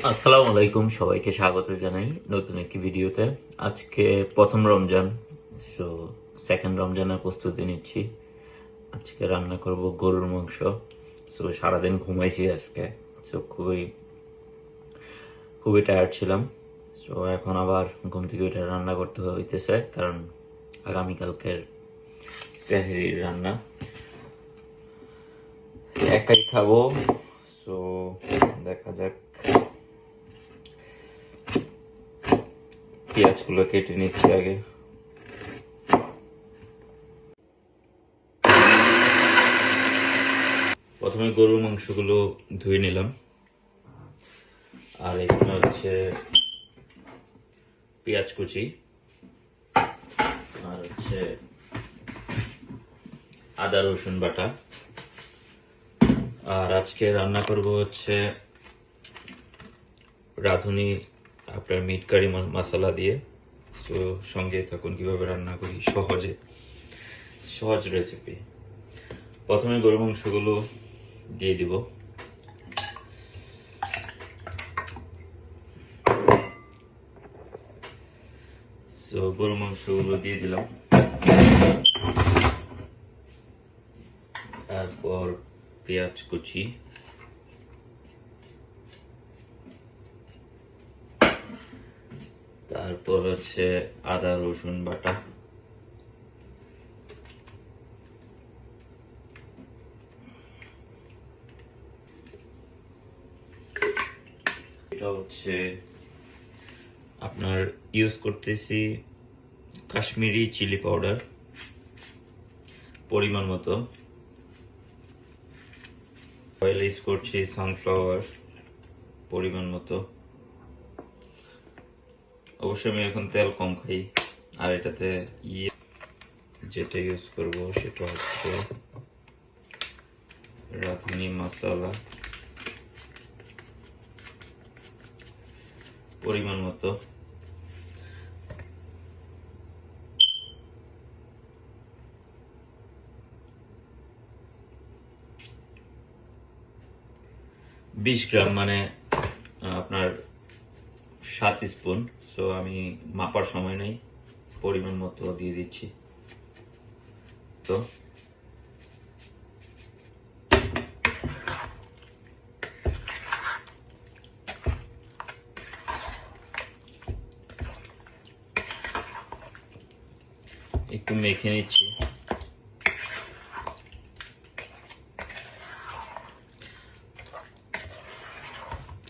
আসসালামু আলাইকুম, সবাইকে স্বাগত জানাই নতুন একটি ভিডিওতে। আজকে প্রথম রমজান, সো সেকেন্ড রমজানের প্রস্তুতি নিচ্ছি। আজকে রান্না করব গরুর মাংস। সো সারাদিন ঘুমাইছি আজকে, সো খুবই খুবই টায়ার্ড ছিলাম। সো এখন আবার ঘুম থেকে উঠে রান্না করতে হইতেছে, কারণ আগামীকালকের সেহরির রান্না একাই খাবো। সো দেখা যাক। পেঁয়াজগুলো কেটে নিচ্ছি আগে। প্রথমে গরুর মাংসগুলো ধুয়ে নিলাম, আর এখানে হচ্ছে পেঁয়াজ কুচি, আর হচ্ছে আদা রসুন বাটা। আর আজকে রান্না করব হচ্ছে রাঁধুনি আপনার মিট কারি মশলা দিয়ে। তো সঙ্গে থাকুন কিভাবে রান্না করি, সহজ রেসিপি। প্রথমে গরু মাংসগুলো দিয়ে দিব। তো গরু মাংসগুলো দিয়ে দিলাম, তারপর পেঁয়াজ কুচি, তারপর হচ্ছে আদা রসুন বাটা, এটা হচ্ছে আপনার ইউজ করতেছি কাশ্মীরি চিলি পাউডার পরিমাণ মতো। অয়েল ইউজ করছি সানফ্লাওয়ার পরিমাণ মতো। অবশ্যই আমি এখন তেল কম খাই। আর এটাতে যেটা ইউজ করব সেটা হচ্ছে রাঁধুনি মশলা পরিমাণ মতো। বিশ গ্রাম, মানে আপনার 7 স্পুন। সো আমি মাপার সময় নেই, পরিমাণ মতো দিয়ে দিচ্ছি। তো একটু মেখে নিচ্ছি।